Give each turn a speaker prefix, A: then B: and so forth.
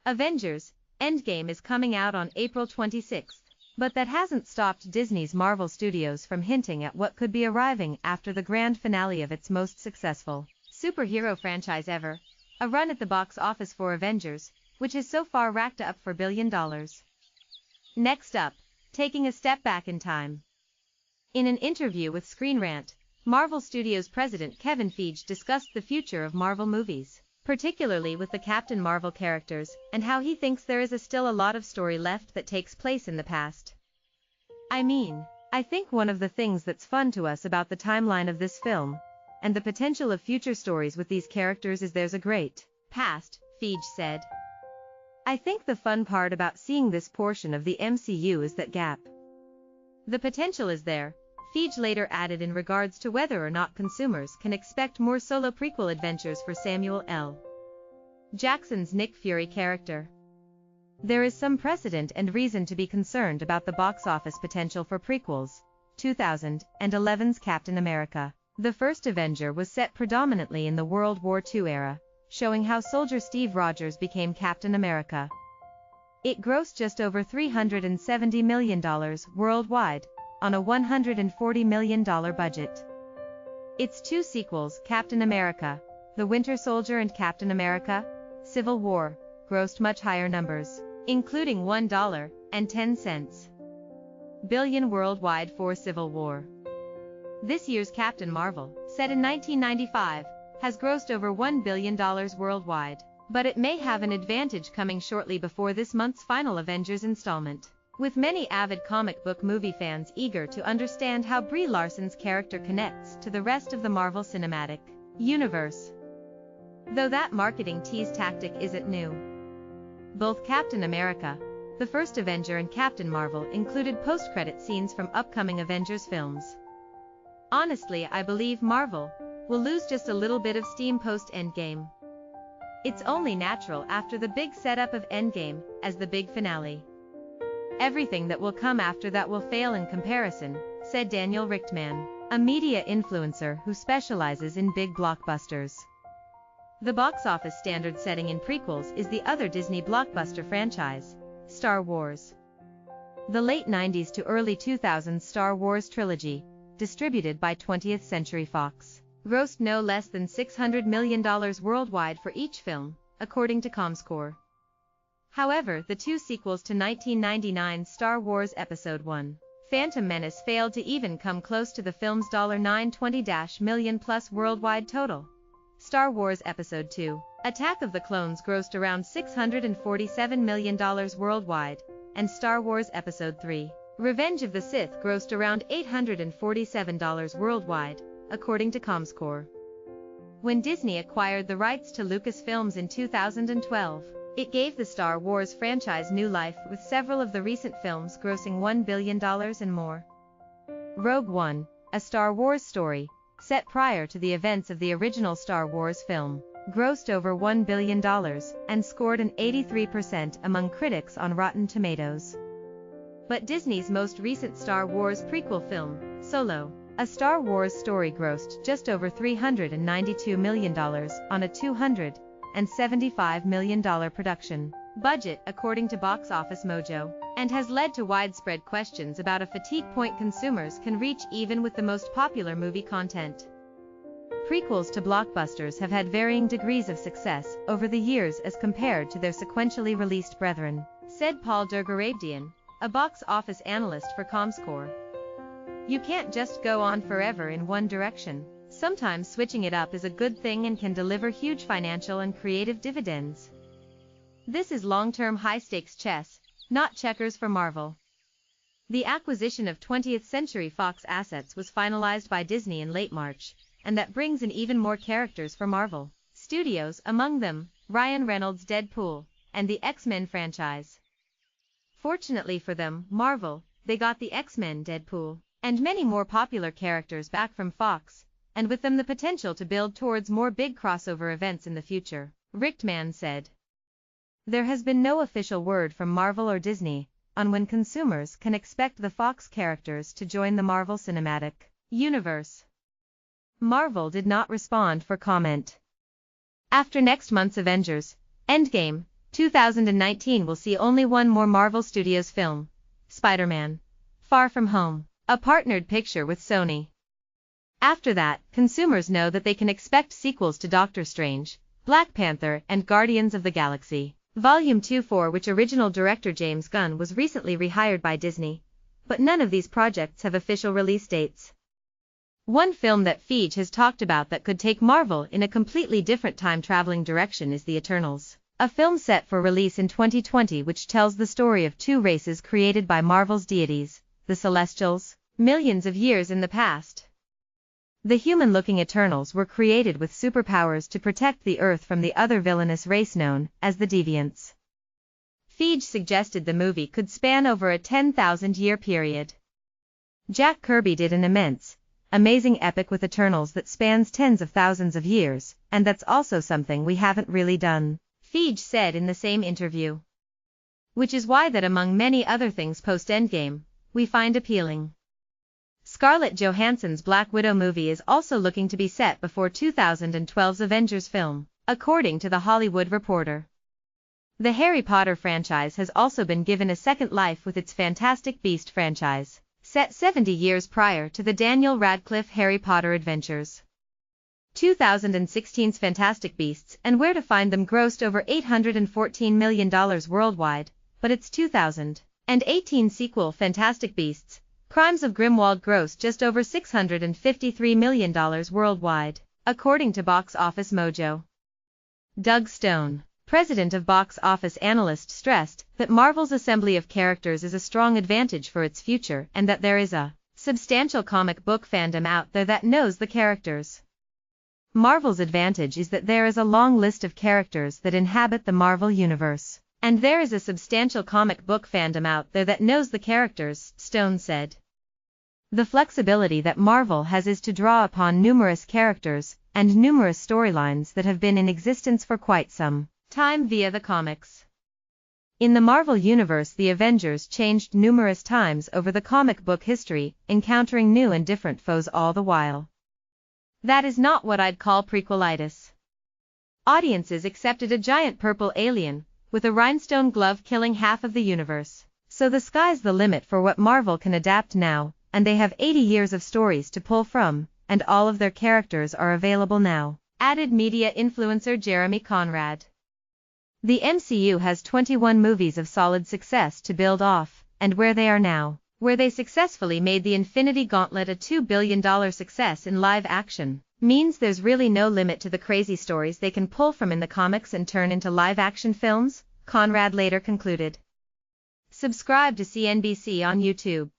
A: Avengers: Endgame is coming out on April 26, but that hasn't stopped Disney's Marvel Studios from hinting at what could be arriving after the grand finale of its most successful superhero franchise ever, a run at the box office for Avengers, which has so far racked up $4 billion. Next up, taking a step back in time. In an interview with Screen Rant, Marvel Studios president Kevin Feige discussed the future of Marvel movies, particularly with the Captain Marvel characters, and how he thinks there is still a lot of story left that takes place in the past. I think one of the things that's fun to us about the timeline of this film, and the potential of future stories with these characters, is there's a great past, Feige said. I think the fun part about seeing this portion of the MCU is that gap. The potential is there, Feige later added in regards to whether or not consumers can expect more solo prequel adventures for Samuel L. Jackson's Nick Fury character. There is some precedent and reason to be concerned about the box office potential for prequels. 2011's Captain America: The First Avenger was set predominantly in the World War II era, showing how soldier Steve Rogers became Captain America. It grossed just over $370 million worldwide, on a $140 million budget. Its two sequels, Captain America: The Winter Soldier and Captain America: Civil War, grossed much higher numbers, including $1.10 billion worldwide for Civil War. This year's Captain Marvel, set in 1995, has grossed over $1 billion worldwide, but it may have an advantage coming shortly before this month's final Avengers installment, with many avid comic book movie fans eager to understand how Brie Larson's character connects to the rest of the Marvel Cinematic Universe. Though that marketing tease tactic isn't new. Both Captain America: The First Avenger and Captain Marvel included post-credit scenes from upcoming Avengers films. Honestly, I believe Marvel will lose just a little bit of steam post-Endgame. It's only natural after the big setup of Endgame, as the big finale. Everything that will come after that will fail in comparison, said Daniel Richtman, a media influencer who specializes in big blockbusters. The box office standard setting in prequels is the other Disney blockbuster franchise, Star Wars. The late 90s to early 2000s Star Wars trilogy, distributed by 20th Century Fox, grossed no less than $600 million worldwide for each film, according to ComScore. However, the two sequels to 1999's Star Wars Episode I, Phantom Menace, failed to even come close to the film's $920 million plus worldwide total. Star Wars Episode II, Attack of the Clones, grossed around $647 million worldwide, and Star Wars Episode III, Revenge of the Sith, grossed around $847 worldwide, according to ComScore. When Disney acquired the rights to Lucasfilms in 2012, it gave the Star Wars franchise new life, with several of the recent films grossing $1 billion and more. Rogue One, a Star Wars story, set prior to the events of the original Star Wars film, grossed over $1 billion and scored an 83% among critics on Rotten Tomatoes. But Disney's most recent Star Wars prequel film, Solo, a Star Wars story, grossed just over $392 million on a $275 million production budget, according to Box Office Mojo, and has led to widespread questions about a fatigue point consumers can reach even with the most popular movie content. Prequels to blockbusters have had varying degrees of success over the years as compared to their sequentially released brethren, said Paul Durgarabdian, a box office analyst for ComScore. You can't just go on forever in one direction. Sometimes switching it up is a good thing and can deliver huge financial and creative dividends. This is long-term high-stakes chess, not checkers for Marvel. The acquisition of 20th Century Fox assets was finalized by Disney in late March, and that brings in even more characters for Marvel Studios, among them Ryan Reynolds' Deadpool and the X-Men franchise. Fortunately for them, Marvel, they got the X-Men, Deadpool, and many more popular characters back from Fox, and with them the potential to build towards more big crossover events in the future, Richtman said. There has been no official word from Marvel or Disney on when consumers can expect the Fox characters to join the Marvel Cinematic Universe. Marvel did not respond for comment. After next month's Avengers: Endgame, 2019 will see only one more Marvel Studios film, Spider-Man: Far From Home, a partnered picture with Sony. After that, consumers know that they can expect sequels to Doctor Strange, Black Panther, and Guardians of the Galaxy Volume 2, for which original director James Gunn was recently rehired by Disney, but none of these projects have official release dates. One film that Feige has talked about that could take Marvel in a completely different time-traveling direction is The Eternals, a film set for release in 2020 which tells the story of two races created by Marvel's deities, the Celestials, millions of years in the past. The human-looking Eternals were created with superpowers to protect the Earth from the other villainous race known as the Deviants. Feige suggested the movie could span over a 10,000-year period. Jack Kirby did an amazing epic with Eternals that spans tens of thousands of years, and that's also something we haven't really done, Feige said in the same interview. Which is why that among many other things post-Endgame, we find appealing. Scarlett Johansson's Black Widow movie is also looking to be set before 2012's Avengers film, according to The Hollywood Reporter. The Harry Potter franchise has also been given a second life with its Fantastic Beast franchise, set 70 years prior to the Daniel Radcliffe Harry Potter adventures. 2016's Fantastic Beasts and Where to Find Them grossed over $814 million worldwide, but its 2018 sequel Fantastic Beasts: Crimes of Grimwald grossed just over $653 million worldwide, according to Box Office Mojo. Doug Stone, president of Box Office Analyst, stressed that Marvel's assembly of characters is a strong advantage for its future and that there is a substantial comic book fandom out there that knows the characters. Marvel's advantage is that there is a long list of characters that inhabit the Marvel universe, and there is a substantial comic book fandom out there that knows the characters, Stone said. The flexibility that Marvel has is to draw upon numerous characters and numerous storylines that have been in existence for quite some time via the comics. In the Marvel universe, the Avengers changed numerous times over the comic book history, encountering new and different foes all the while. That is not what I'd call prequelitis. Audiences accepted a giant purple alien with a rhinestone glove killing half of the universe. So the sky's the limit for what Marvel can adapt now, and they have 80 years of stories to pull from, and all of their characters are available now, added media influencer Jeremy Conrad. The MCU has 21 movies of solid success to build off, and where they are now, where they successfully made the Infinity Gauntlet a $2 billion success in live action, means there's really no limit to the crazy stories they can pull from in the comics and turn into live action films, Conrad later concluded. Subscribe to CNBC on YouTube.